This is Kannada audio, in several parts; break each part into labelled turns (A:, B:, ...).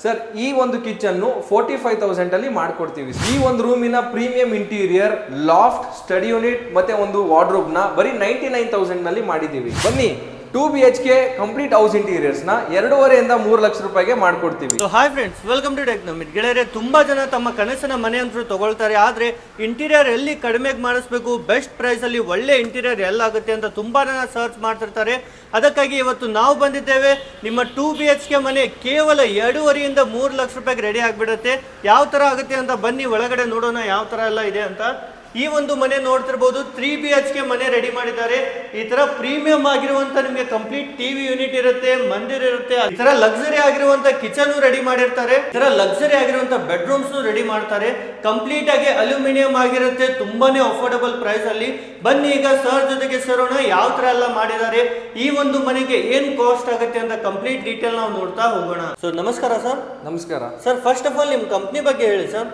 A: ಸರ್ ಈ ಒಂದು ಕಿಚನ್ 45,000 ಅಲ್ಲಿ ಮಾಡ್ಕೊಡ್ತೀವಿ. ಈ ಒಂದು ರೂಮಿನ premium interior, loft, study unit ಮತ್ತೆ ಒಂದು ವಾರ್ಡ್ರೋಬ್ ನ ಬರೀ 99,000 ನಲ್ಲಿ ಮಾಡಿದೀವಿ. ಬನ್ನಿ 2 BHK ಕಂಪ್ಲೀಟ್ ಹೌಸ್ ಇಂಟೀರಿಯರ್ಸ್ ನ 2.5 ಇಂದ 3 ಲಕ್ಷ ರೂಪಾಯಿಗೆ ಮಾಡ್ಕೊಡ್ತೀವಿ.
B: ಹಾಯ್ ಫ್ರೆಂಡ್ಸ್, ವೆಲ್ಕಮ್ ಟು ಟೆಕ್ನೋಮಿಟ್. ಗೆಳೆಯರೆ, ತುಂಬಾ ಜನ ತಮ್ಮ ಕನಸಿನ ಮನೆ ಅಂತೂ ತಗೊಳ್ತಾರೆ, ಆದ್ರೆ ಇಂಟೀರಿಯರ್ ಎಲ್ಲಿ ಕಡಿಮೆಗೆ ಮಾಡಿಸ್ಬೇಕು, ಬೆಸ್ಟ್ ಪ್ರೈಸ್ ಅಲ್ಲಿ ಒಳ್ಳೆ ಇಂಟೀರಿಯರ್ ಎಲ್ಲಾಗುತ್ತೆ ಅಂತ ತುಂಬಾ ಜನ ಸರ್ಚ್ ಮಾಡ್ತಿರ್ತಾರೆ. ಅದಕ್ಕಾಗಿ ಇವತ್ತು ನಾವು ಬಂದಿದ್ದೇವೆ. ನಿಮ್ಮ 2 BHK ಮನೆ ಕೇವಲ 2.5 ಇಂದ 3 ಲಕ್ಷ ರೂಪಾಯಿಗೆ ರೆಡಿ ಆಗಿಬಿಡುತ್ತೆ. ಯಾವ ತರ ಆಗುತ್ತೆ ಅಂತ ಬನ್ನಿ ಒಳಗಡೆ ನೋಡೋಣ ಯಾವ ತರ ಎಲ್ಲ ಇದೆ ಅಂತ. ಈ ಒಂದು ಮನೆ ನೋಡ್ತಿರ್ಬೋದು, 3 BHK ಮನೆ ರೆಡಿ ಮಾಡಿದ್ದಾರೆ. ಈ ತರ ಪ್ರೀಮಿಯಂ ಆಗಿರುವಂತ ನಿಮಗೆ ಕಂಪ್ಲೀಟ್ ಟಿವಿ ಯೂನಿಟ್ ಇರುತ್ತೆ, ಮಂದಿರ ಇರುತ್ತೆ. ಈ ತರ ಲಕ್ಸರಿ ಆಗಿರುವಂತ ಕಿಚನ್ ರೆಡಿ ಮಾಡಿರ್ತಾರೆ. ಈ ತರ ಲಕ್ಸರಿ ಆಗಿರುವಂತ ಬೆಡ್ರೂಮ್ಸ್ ರೆಡಿ ಮಾಡ್ತಾರೆ. ಕಂಪ್ಲೀಟ್ ಆಗಿ ಅಲ್ಯೂಮಿನಿಯಂ ಆಗಿರುತ್ತೆ, ತುಂಬಾನೇ ಅಫೋರ್ಡಬಲ್ ಪ್ರೈಸ್ ಅಲ್ಲಿ. ಬನ್ನಿ ಈಗ ಸರ್ ಜೊತೆಗೆ ಸೇರೋಣ, ಯಾವ ತರ ಎಲ್ಲ ಮಾಡಿದ್ದಾರೆ, ಈ ಒಂದು ಮನೆಗೆ ಏನ್ ಕಾಸ್ಟ್ ಆಗುತ್ತೆ ಅಂತ ಕಂಪ್ಲೀಟ್ ಡೀಟೇಲ್ ನಾವು ನೋಡ್ತಾ ಹೋಗೋಣ. ಸೊ ನಮಸ್ಕಾರ ಸರ್.
A: ನಮಸ್ಕಾರ
B: ಸರ್, ಫಸ್ಟ್ ಆಫ್ ಆಲ್ ನಿಮ್ ಕಂಪ್ನಿ ಬಗ್ಗೆ ಹೇಳಿ ಸರ್.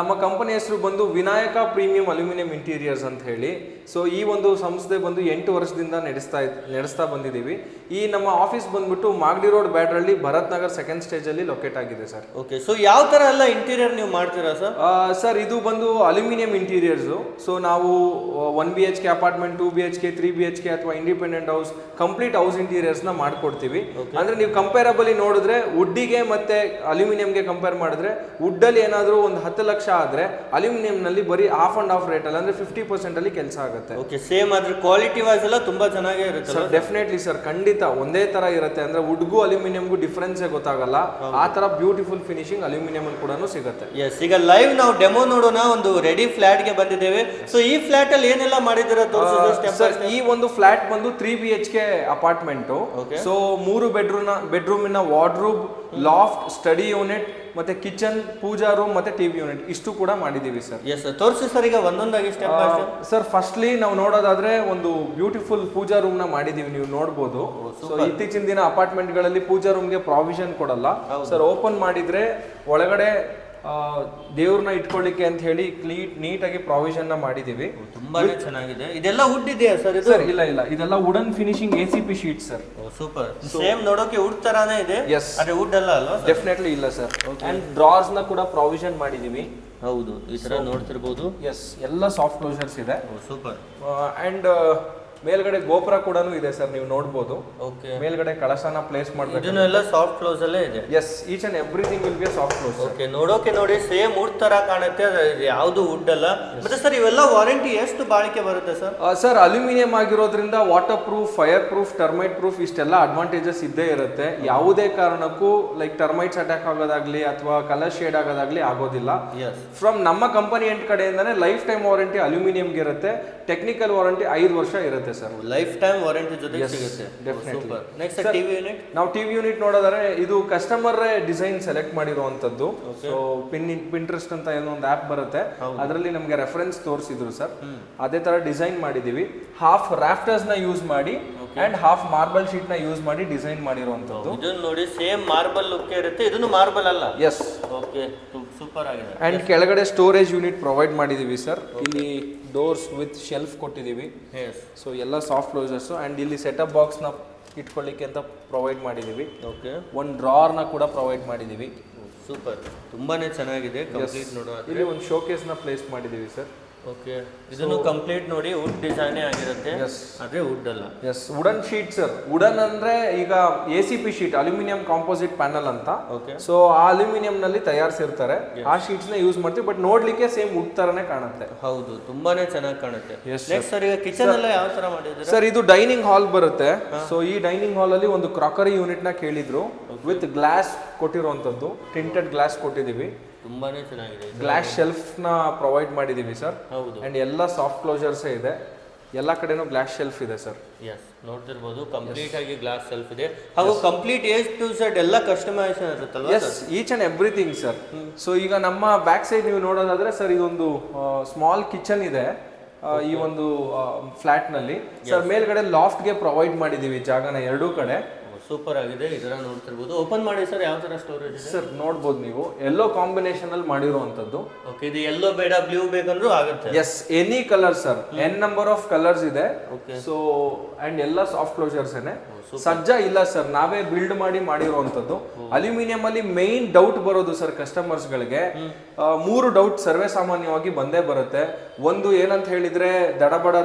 A: ನಮ್ಮ ಕಂಪನಿ ಹೆಸರು ಬಂದು ವಿನಾಯಕ ಪ್ರೀಮಿಯಂ ಅಲ್ಯೂಮಿನಿಯಂ ಇಂಟೀರಿಯರ್ಸ್ ಅಂತ ಹೇಳಿ. ಸೊ ಈ ಒಂದು ಸಂಸ್ಥೆ ಬಂದು 8 ವರ್ಷದಿಂದ ನಡೆಸ್ತಾ ಬಂದಿದ್ದೀವಿ. ಈ ನಮ್ಮ ಆಫೀಸ್ ಬಂದ್ಬಿಟ್ಟು Magadi Road, Byadarahalli, Bharath Nagar 2nd stage ಅಲ್ಲಿ ಲೊಕೇಟ್ ಆಗಿದೆ ಸರ್.
B: ಓಕೆ, ಸೊ ಯಾವ ತರ ಎಲ್ಲ ಇಂಟೀರಿಯರ್ ನೀವು ಮಾಡ್ತೀರಾ ಸರ್?
A: ಸರ್ ಇದು ಬಂದು ಅಲ್ಯೂಮಿನಿಯಂ ಇಂಟೀರಿಯರ್ಸ್. ಸೊ ನಾವು 1 BHK ಅಪಾರ್ಟ್ಮೆಂಟ್, 2 BHK, 3 BHK ಅಥವಾ independent house, complete house interiors ನ ಮಾಡ್ಕೊಡ್ತೀವಿ. ಅಂದ್ರೆ ನೀವು ಕಂಪೇರಬಲಿ ನೋಡಿದ್ರೆ ವುಡ್ಡಿಗೆ ಮತ್ತೆ ಅಲ್ಯೂಮಿನಿಯಂಗೆ ಕಂಪೇರ್ ಮಾಡಿದ್ರೆ ವುಡ್ ಅಲ್ಲಿ ಏನಾದ್ರು ಒಂದು 10 ಲಕ್ಷ ಆದ್ರೆ ಅಲ್ಯೂಮಿನಿಯಂ ನಲ್ಲಿ ಬರೀ ಹಾಫ್ ಅಂಡ್ ಹಾಫ್ ರೇಟ್ ಅಲ್ಲಿ ಅಂದ್ರೆ 50% ಅಲ್ಲಿ ಕೆಲಸ ಆಗುತ್ತೆ.
B: ಓಕೆ, ಸೇಮ್ ಆದ್ರೆ ಕ್ವಾಲಿಟಿ ವೈಸ್ ಎಲ್ಲ ತುಂಬಾ ಚೆನ್ನಾಗೇ ಇರುತ್ತೆ
A: ಸರ್. ಡೆಫಿನೆಟ್ಲಿ ಸರ್, ಖಂಡಿತ ಒಂದೇ ತರ ಇರುತ್ತೆ. ಅಂದ್ರೆ ವುಡ್ಗೂ ಅಲ್ಯೂಮಿನಿಯಂಗೂ ಡಿಫ್ರೆನ್ಸ್ ಗೊತ್ತಾಗಲ್ಲ. ಆ ತರ ಬ್ಯೂಟಿಫುಲ್ ಫಿನಿಶಿಂಗ್ ಅಲ್ಯೂಮಿನಿಯಂ ಅಲ್ಲಿ ಕೂಡ ಸಿಗುತ್ತೆ.
B: ಎಸ್, ಈಗ ಲೈವ್ ನಾವು ಡೆಮೋ ನೋಡೋಣ. ಒಂದು ರೆಡಿ ಫ್ಲಾಟ್ ಗೆ ಬಂದಿದ್ದೇವೆ. ಸೊ ಈ ಫ್ಲಾಟ್ ಅಲ್ಲಿ ಏನೆಲ್ಲ ಮಾಡಿದ್ದೀರಾ ತೋರಿಸಿದ್ರೆ
A: ಸರ್. ಈ ಒಂದು ಫ್ಲಾಟ್ ಬಂದು 3 BHK ಅಪಾರ್ಟ್ಮೆಂಟ್. ಸೊ 3 ಬೆಡ್ರೂಮಿನ ವಾರ್ಡ್ರೂಬ್, ಲಾಫ್ಟ್, ಸ್ಟಡಿ ಯೂನಿಟ್ ಮತ್ತೆ ಕಿಚನ್, ಪೂಜಾ ರೂಮ್ ಮತ್ತೆ ಟಿವಿ ಯೂನಿಟ್ ಇಷ್ಟು ಕೂಡ ಮಾಡಿದೀವಿ ಸರ್.
B: ಎಸ್, ತೋರಿಸಿ ಸರ್ ಈಗ ಒಂದೊಂದಾಗಿ step by step.
A: Sir firstly ನಾವು ನೋಡೋದಾದ್ರೆ ಒಂದು ಬ್ಯೂಟಿಫುಲ್ ಪೂಜಾ ರೂಮ್ ನ ಮಾಡಿದೀವಿ, ನೀವು ನೋಡಬಹುದು. ಸೊ ಇತ್ತೀಚಿನ ದಿನ ಅಪಾರ್ಟ್ಮೆಂಟ್ ಗಳಲ್ಲಿ ಪೂಜಾ ರೂಮ್ ಗೆ ಪ್ರಾವಿಷನ್ ಕೊಡಲ್ಲ ಸರ್. ಓಪನ್ ಮಾಡಿದ್ರೆ ಒಳಗಡೆ ದೇವ್ರನ್ನ ಇಟ್ಕೊಳ್ಳಿಕ್ಕೆ ಅಂತ ಹೇಳಿ ನೀಟಾಗಿ ಪ್ರಾವಿಷನ್ ನ ಮಾಡಿದೀವಿ.
B: ತುಂಬಾನೇ ಚೆನ್ನಾಗಿದೆ. ಇದೆಲ್ಲ ವುಡ್ ಇದೆಯಾ ಸರ್? ಇದು
A: ಸರ್ ಇಲ್ಲ, ಇದೆಲ್ಲ wooden finishing ACP sheet sir.
B: Super. Same ನೋಡೋಕೆ ವುಡ್ ತರಾನೇ ಇದೆ.
A: ಎಸ್,
B: ಅದೇ ವುಡ್ ಅಲ್ಲ ಅಲ್ವಾ?
A: ಡೆಫಿನೆಟ್ಲಿ ಇಲ್ಲ ಸರ್. ಅಂಡ್ ಡ್ರಾರ್ಸ್ ನ ಕೂಡ ಪ್ರಾವಿಷನ್ ಮಾಡಿದೀವಿ.
B: ಹೌದು, ಈ ತರ ನೋಡ್ತಿರ್ಬೋದು.
A: ಎಸ್, ಎಲ್ಲ ಸಾಫ್ಟ್ ಕ್ಲೋಸರ್ಸ್ ಇದೆ.
B: ಸೂಪರ್.
A: ಅಂಡ್ ಮೇಲ್ಗಡೆ ಗೋಪುರ ಕೂಡ ಇದೆ ಸರ್, ನೀವು ನೋಡಬಹುದು.
B: ಓಕೆ,
A: ಮೇಲ್ಗಡೆ ಕಳಶನ ಪ್ಲೇಸ್ ಮಾಡಬೇಕು.
B: ಇದನ್ನೆಲ್ಲ ಸಾಫ್ಟ್ ಕ್ಲೋಸ್ ಅಲ್ಲೇ ಇದೆ.
A: Yes, each and everything will be soft close.
B: Okay, ನೋಡೋಕೆ ನೋಡಿ ಸೇಮ್ ವುಡ್ ತರ ಕಾಣುತ್ತೆ, ಯಾವುದು ವುಡ್ ಅಲ್ಲ. ಮತ್ತೆ ಸರ್ ಇವೆಲ್ಲ ವಾರಂಟಿ ಎಷ್ಟು ಬಾಳಿಕೆ ಬರುತ್ತೆ ಸರ್?
A: ಸರ್ ಅಲ್ಯೂಮಿನಿಯಂ ಆಗಿರೋದ್ರಿಂದ water proof, fire proof, termite proof ಇಷ್ಟೆಲ್ಲ ಅಡ್ವಾಂಟೇಜಸ್ ಇದ್ದೇ ಇರುತ್ತೆ. ಯಾವುದೇ ಕಾರಣಕ್ಕೂ ಲೈಕ್ ಟರ್ಮೈಟ್ಸ್ ಅಟ್ಯಾಕ್ ಆಗೋದಾಗ್ಲಿ ಅಥವಾ ಕಲರ್ ಶೇಡ್ ಆಗೋದಾಗ್ಲಿ ಆಗೋದಿಲ್ಲ. ಫ್ರಮ್ ನಮ್ಮ ಕಂಪನಿ ಎಂಡ್ ಕಡೆಯಿಂದಾನೆ ಲೈಫ್ ಟೈಮ್ ವಾರಂಟಿ ಅಲ್ಯೂಮಿನಿಯಂಗೆ ಇರುತ್ತೆ. ಟೆಕ್ನಿಕಲ್ ವಾರಂಟಿ 5 ವರ್ಷ ಇರುತ್ತೆ ಸರ್.
B: ಲೈಫ್ ಟೈಮ್ ವಾರಂಟಿ ಜೊತೆಗೆ ಸಿಗುತ್ತೆ.
A: ಡೆಫಿನೆಟ್ಲಿ.
B: Next TV unit.
A: ನಾವು ಟಿವಿ ಯೂನಿಟ್ ನೋಡೋದಾದ್ರೆ ಇದು ಕಸ್ಟಮರ್ ಡಿಸೈನ್ ಸೆಲೆಕ್ಟ್ ಮಾಡಿರುವಂತದ್ದು. ಸೊ ಪಿಂಟ್ರೆಸ್ಟ್ ಅಂತ ಏನೋ ಒಂದು ಆಪ್ ಬರುತ್ತೆ, ಅದರಲ್ಲಿ ನಮಗೆ ರೆಫರೆನ್ಸ್ ತೋರಿಸಿದ್ರು ಸರ್. ಅದೇ ತರ ಡಿಸೈನ್ ಮಾಡಿದೀವಿ. ಹಾಫ್ ರಾಫ್ಟರ್ಸ್ ನ ಯೂಸ್ ಮಾಡಿ ಅಂಡ್ ಹಾಫ್ ಮಾರ್ಬಲ್ ಶೀಟ್ ನ ಯೂಸ್ ಮಾಡಿ ಡಿಸೈನ್ ಮಾಡಿರುವಂತದ್ದು.
B: ಇದನ್ನ ನೋಡಿ ಸೇಮ್ ಮಾರ್ಬಲ್ ಲುಕ್ ಇರುತ್ತೆ. ಇದನ್ನು ಮಾರ್ಬಲ್ ಅಲ್ಲ?
A: ಎಸ್.
B: ಓಕೆ, ಸೂಪರ್ ಆಗಿದೆ.
A: ಅಂಡ್ ಕೆಳಗಡೆ ಸ್ಟೋರೇಜ್ ಯೂನಿಟ್ ಪ್ರೊವೈಡ್ ಮಾಡಿದೀವಿ ಸರ್. ಇಲ್ಲಿ ಡೋರ್ಸ್ ವಿತ್ ಶೆಲ್ಫ್ ಕೊಟ್ಟಿದ್ದೀವಿ. ಸೊ ಎಲ್ಲ ಸಾಫ್ಟ್ ಕ್ಲೋಸರ್ಸ್. ಅಂಡ್ ಇಲ್ಲಿ ಸೆಟಪ್ ಬಾಕ್ಸ್ ನ ಇಟ್ಕೊಳ್ಳಿಕ್ಕೆ ಅಂತ ಪ್ರೊವೈಡ್ ಮಾಡಿದೀವಿ.
B: ಓಕೆ,
A: ಒಂದು ಡ್ರಾರ್ ನ ಕೂಡ ಪ್ರೊವೈಡ್ ಮಾಡಿದೀವಿ.
B: ಸೂಪರ್, ತುಂಬಾನೇ ಚೆನ್ನಾಗಿದೆ. ಕಂಪ್ಲೀಟ್ ನೋಡೋ
A: ಇಲ್ಲಿ ಒಂದು ಶೋಕೇಸ್ ನ ಪ್ಲೇಸ್ ಮಾಡಿದೀವಿ ಸರ್.
B: ಓಕೆ, ಇದನ್ನು ಕಂಪ್ಲೀಟ್ ನೋಡಿ ವುಡ್ ಡಿಸೈನ್ ಆಗಿರುತ್ತೆ. ಅದೇ ವುಡ್ ಅಲ್ಲ.
A: Yes, wooden sheet sir. Wooden ಅಂದ್ರೆ ಈಗ ACP sheet, aluminium composite panel ಅಂತ. ಸೊ ಆ ಅಲ್ಯೂಮಿನಿಯಂ ನಲ್ಲಿ ತಯಾರಿಸಿರ್ತಾರೆ, ಆ ಶೀಟ್ಸ್ ನ ಯೂಸ್ ಮಾಡ್ತೀವಿ. ಬಟ್ ನೋಡ್ಲಿಕ್ಕೆ ಸೇಮ್ ವುಡ್ ತರನೇ ಕಾಣುತ್ತೆ.
B: ಹೌದು, ತುಂಬಾನೇ ಚೆನ್ನಾಗಿ ಕಾಣುತ್ತೆ. ನೆಕ್ಸ್ಟ್ ಸರ್ ಈಗ ಕಿಚನ್ ಎಲ್ಲ ಯಾವ ತರ ಮಾಡಿದ್ರೆ
A: ಸರ್? ಇದು ಡೈನಿಂಗ್ ಹಾಲ್ ಬರುತ್ತೆ. ಸೊ ಈ ಡೈನಿಂಗ್ ಹಾಲ್ ಅಲ್ಲಿ ಒಂದು ಕ್ರಾಕರಿ ಯೂನಿಟ್ ನ ಕೇಳಿದ್ರು, ವಿತ್ ಗ್ಲಾಸ್ ಕೊಟ್ಟಿರುವಂತದ್ದು, ಟಿಂಟೆಡ್ ಗ್ಲಾಸ್ ಕೊಟ್ಟಿದೀವಿ.
B: ತುಂಬಾನೇ ಚೆನ್ನಾಗಿದೆ.
A: ಗ್ಲಾಸ್ ಶೆಲ್ಫ್ ನ ಪ್ರೊವೈಡ್ ಮಾಡಿದೀವಿ ಸರ್.
B: ಹೌದು,
A: ಅಂಡ್ ಎಲ್ಲ ಸಾಫ್ಟ್ ಕ್ಲೋಸರ್ಸ್ ಇದೆ. ಎಲ್ಲ ಕಡೆನೂ ಗ್ಲಾಸ್ ಶೆಲ್ಫ್ ಇದೆ ಸರ್.
B: ಎಸ್, ನೋಡ್ತಿರ್ಬೋದು ಕಂಪ್ಲೀಟ್ ಆಗಿ ಗ್ಲಾಸ್ ಶೆಲ್ಫ್ ಇದೆ. ಹಾಗೂ ಕಂಪ್ಲೀಟ್ ಟು Z ಎಲ್ಲ ಕಸ್ಟಮೈಸೇಷನ್ ಇರುತ್ತಲ್ವಾ?
A: Yes, each and everything sir. So ಈಗ ನಮ್ಮ ಬ್ಯಾಕ್ ಸೈಡ್ ನೀವು ನೋಡೋದಾದ್ರೆ ಸರ್, ಇದೊಂದು ಸ್ಮಾಲ್ ಕಿಚನ್ ಇದೆ ಈ ಒಂದು ಫ್ಲಾಟ್ ನಲ್ಲಿ ಸರ್. ಮೇಲ್ಗಡೆ ಲಾಫ್ಟ್ ಗೆ ಪ್ರೊವೈಡ್ ಮಾಡಿದೀವಿ ಜಾಗನ ಎರಡೂ ಕಡೆ.
B: ಸೂಪರ್ ಆಗಿದೆ. ಇದನ್ನ ನೋಡ್ತಿರ್ಬೋದು. ಓಪನ್ ಮಾಡಿ ಸರ್, ಯಾವ ತರ ಸ್ಟೋರೇಜ್ ಇದೆ
A: ಸರ್? ನೋಡ್ಬೋದು ನೀವು, ಎಲ್ಲೋ ಕಾಂಬಿನೇಷನ್ ಅಲ್ಲಿ ಮಾಡಿರುವಂತದ್ದು.
B: ಓಕೆ, ಇದು ಎಲ್ಲೋ ಬೇಡ ಬ್ಲೂ ಬೇಕಂದ್ರೂ ಆಗುತ್ತೆ.
A: Yes, any colour sir. N number of colours ಇದೆ. ಸೊ ಅಂಡ್ ಎಲ್ಲ ಸಾಫ್ಟ್ ಕ್ಲೋಸರ್ಸ್ ಏನೆ. ಸಜ್ಜಾ ಇಲ್ಲ ಸರ್, ನಾವೇ ಬಿಲ್ಡ್ ಮಾಡಿರುವಂತದ್ದು. ಅಲ್ಯೂಮಿನಿಯಂ ಅಲ್ಲಿ ಮೇನ್ ಡೌಟ್ ಬರೋದು ಸರ್ ಕಸ್ಟಮರ್ಸ್ ಗಳಿಗೆ, 3 ಡೌಟ್ ಸರ್ವೇ ಸಾಮಾನ್ಯವಾಗಿ ಬಂದೇ ಬರುತ್ತೆ. ಒಂದು ಏನಂತ ಹೇಳಿದ್ರೆ ದಡಬಡ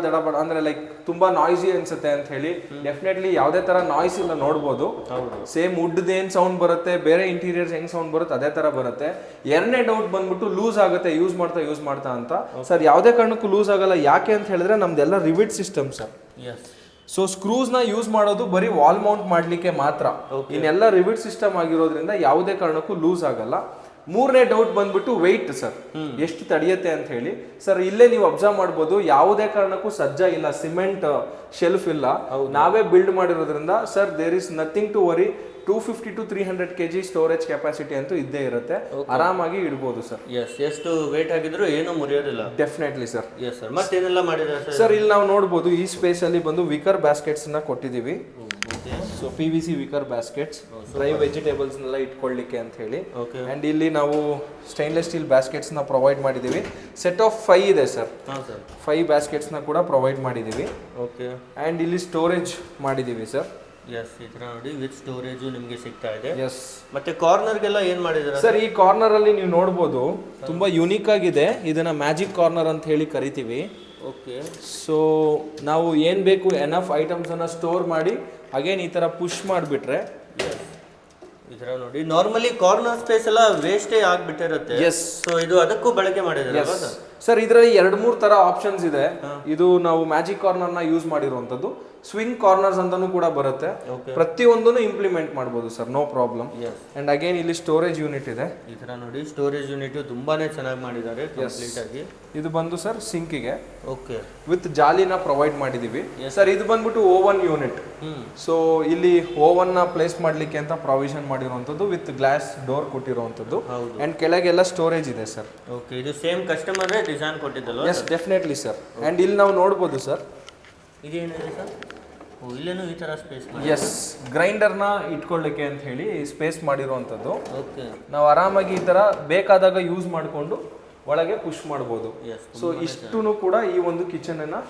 A: ಅಂದ್ರೆ ಲೈಕ್ ತುಂಬಾ ನಾಯ್ಸಿ ಅನ್ಸುತ್ತೆ ಅಂತ ಹೇಳಿ. ಡೆಫಿನೆಟ್ಲಿ ಯಾವುದೇ ತರ ನಾಯ್ಸ್ ಇಲ್ಲ ನೋಡ್ಬೋದು. ಸೇಮ್ ವುಡ್ ಏನ್ ಸೌಂಡ್ ಬರುತ್ತೆ, ಬೇರೆ ಇಂಟೀರಿಯರ್ಸ್ ಹೆಂಗ್ ಸೌಂಡ್ ಬರುತ್ತೆ ಅದೇ ತರ ಬರುತ್ತೆ. ಎರಡನೇ ಡೌಟ್ ಬಂದ್ಬಿಟ್ಟು ಲೂಸ್ ಆಗುತ್ತೆ ಯೂಸ್ ಮಾಡ್ತಾ ಅಂತ. ಸರ್ ಯಾವುದೇ ಕಾರಣಕ್ಕೂ ಲೂಸ್ ಆಗಲ್ಲ. ಯಾಕೆ ಅಂತ ಹೇಳಿದ್ರೆ ನಮ್ದೆಲ್ಲ rivet system sir. So screws ನ ಯೂಸ್ ಮಾಡೋದು ಬರೀ ವಾಲ್ ಮೌಂಟ್ ಮಾಡ್ಲಿಕ್ಕೆ ಮಾತ್ರ. ಇನ್ನೆಲ್ಲ ರಿವಿಟ್ ಸಿಸ್ಟಮ್ ಆಗಿರೋದ್ರಿಂದ ಯಾವುದೇ ಕಾರಣಕ್ಕೂ ಲೂಸ್ ಆಗಲ್ಲ. ಮೂರನೇ ಡೌಟ್ ಬಂದ್ಬಿಟ್ಟು ವೆಯ್ಟ್ ಸರ್, ಎಷ್ಟು ತಡೆಯುತ್ತೆ ಅಂತ ಹೇಳಿ. ಸರ್ ಇಲ್ಲೇ ನೀವು ಅಬ್ಸರ್ವ್ ಮಾಡ್ಬೋದು, ಯಾವುದೇ ಕಾರಣಕ್ಕೂ ಸಜ್ಜಾ ಇಲ್ಲ, ಸಿಮೆಂಟ್ ಶೆಲ್ಫ್ ಇಲ್ಲ, ನಾವೇ ಬಿಲ್ಡ್ ಮಾಡಿರೋದ್ರಿಂದ sir there is nothing to worry. 250 to 300 kg storage capacity ಅಂತೂ ಇದ್ದೇ ಇರುತ್ತೆ, ಆರಾಮಾಗಿ ಇಡ್ಬೋದು ಸರ್.
B: ಎಷ್ಟು ವೇಟ್ ಆಗಿದ್ರು ಏನು ಮುರಿಯೋದಿಲ್ಲ.
A: Definitely sir.
B: ಸರ್ ಮತ್ತೇನೆಲ್ಲ ಮಾಡಿದ್ರೆ
A: ಸರ್ ಇಲ್ಲಿ ನಾವು ನೋಡ್ಬೋದು, ಈ ಸ್ಪೇಸ್ ಅಲ್ಲಿ ಬಂದು ವಿಕರ್ ಬ್ಯಾಸ್ಕೆಟ್ಸ್ ನ ಕೊಟ್ಟಿದೀವಿ. So PVC wicker baskets, dry vegetables ನೆಲ್ಲ ಇಟ್ಕೊಳ್ಳಿಕ್ಕೆ ಅಂತ ಹೇಳಿ. ಅಂಡ್ ಇಲ್ಲಿ ನಾವು ಸ್ಟೈನ್ಲೆಸ್ ಸ್ಟೀಲ್ ಬ್ಯಾಸ್ಕೆಟ್ಸ್ ನ ಪ್ರೊವೈಡ್ ಮಾಡಿದೀವಿ. ಸೆಟ್ ಆಫ್ 5 ಇದೆ ಸರ್, 5 ಬ್ಯಾಸ್ಕೆಟ್ಸ್ ನ ಕೂಡ ಪ್ರೊವೈಡ್ ಮಾಡಿದೀವಿ. ಅಂಡ್ ಇಲ್ಲಿ ಸ್ಟೋರೇಜ್ ಮಾಡಿದೀವಿ ಸರ್.
B: ಈ ತರ ನೋಡಿ ವಿತ್ ಸ್ಟೋರೇಜ್ ನಿಮಗೆ ಸಿಗ್ತಾ ಇದೆ. ಮತ್ತೆ ಕಾರ್ನರ್ಗೆಲ್ಲ ಏನ್ ಮಾಡಿದ್ದಾರೆ
A: ಸರ್? ಈ ಕಾರ್ನರ್ ಅಲ್ಲಿ ನೀವು ನೋಡ್ಬೋದು, ತುಂಬಾ ಯುನೀಕ್ ಆಗಿದೆ. ಇದನ್ನ ಮ್ಯಾಜಿಕ್ ಕಾರ್ನರ್ ಅಂತ ಹೇಳಿ ಕರಿತೀವಿ. ಸೊ ನಾವು ಏನ್ ಬೇಕು ಎನಫ್ ಐಟಮ್ಸ್ ಅನ್ನ ಸ್ಟೋರ್ ಮಾಡಿ ಅಗೇನ್ ಈ ತರ ಪುಷ್ ಮಾಡಿಬಿಟ್ರೆ
B: ಈ ತರ ನೋಡಿ, ನಾರ್ಮಲಿ ಕಾರ್ನರ್ ಸ್ಪೇಸ್ ಎಲ್ಲ ವೇಸ್ಟೇ ಆಗ್ಬಿಟ್ಟಿರುತ್ತೆ. ಸೊ ಇದು ಅದಕ್ಕೂ ಬಳಕೆ ಮಾಡಿದ್ರೆ
A: ಸರ್. ಇದರಲ್ಲಿ 2-3 ತರ ಆಪ್ಷನ್ಸ್ ಇದೆ. ಇದು ನಾವು ಮ್ಯಾಜಿಕ್ ಕಾರ್ನರ್ ನ ಯೂಸ್ ಮಾಡಿರುವಂತದ್ದು. ಸ್ವಿಂಗ್ ಕಾರ್ನರ್ಸ್ ಅಂತಾನೂ ಕೂಡ ಬರುತ್ತೆ. ಪ್ರತಿಯೊಂದನ್ನು ಇಂಪ್ಲಿಮೆಂಟ್ ಮಾಡಬಹುದು sir, no problem. And again ಇಲ್ಲಿ ಸ್ಟೋರೇಜ್ ಯೂನಿಟ್ ಇದೆ.
B: ಈ ತರ ನೋಡಿ, ಸ್ಟೋರೇಜ್ ಯೂನಿಟ್ ತುಂಬಾನೇ ಚೆನ್ನಾಗಿ ಮಾಡಿದ್ದಾರೆ ಕಂಪ್ಲೀಟ್ ಆಗಿ.
A: ಇದು ಬಂದು ಸರ್ ಸಿಂಕಿಗೆ ವಿತ್ ಜಾಲಿನ ಪ್ರೊವೈಡ್ ಮಾಡಿದೀವಿ ಸರ್. ಇದು ಬಂದ್ಬಿಟ್ಟು ಓವನ್ ಯೂನಿಟ್. ಸೊ ಇಲ್ಲಿ ಓವನ್ ನ ಪ್ಲೇಸ್ ಮಾಡ್ಲಿಕ್ಕೆ ಅಂತ ಪ್ರಾವಿಷನ್ ಮಾಡಿರುವಂತದ್ದು ವಿತ್ ಗ್ಲಾಸ್ ಡೋರ್ ಕೊಟ್ಟಿರುವಂತದ್ದು. ಅಂಡ್ ಕೆಳಗೆಲ್ಲ ಸ್ಟೋರೇಜ್ ಇದೆ ಸರ್.
B: ಇದು ಸೇಮ್ ಕಸ್ಟಮರ್ ಡಿಸೈನ್ ಕೊಟ್ಟಿದ್ದಲ್ಲ?
A: Yes definitely sir. ಅಂಡ್ ಇಲ್ಲಿ ನಾವು ನೋಡ್ಬೋದು ಸರ್,
B: ಇದೇನಿದೆ ಸರ್? ಇಲ್ಲೇನು ಈ ತರ ಸ್ಪೇಸ್
A: ಎಸ್ ಗ್ರೈಂಡರ್ನ ಇಟ್ಕೊಳ್ಳಿಕ್ಕೆ ಅಂತ ಹೇಳಿ ಸ್ಪೇಸ್ ಮಾಡಿರುವಂಥದ್ದು. ನಾವು ಆರಾಮಾಗಿ ಈ ತರ ಬೇಕಾದಾಗ ಯೂಸ್ ಮಾಡಿಕೊಂಡು ಒಳಗೆ ಪುಷ್ ಮಾಡ್ಬೋದು. ಸೊ ಇಷ್ಟೂ ಕೂಡ ಈ ಒಂದು ಕಿಚನ್ ಅನ್ನ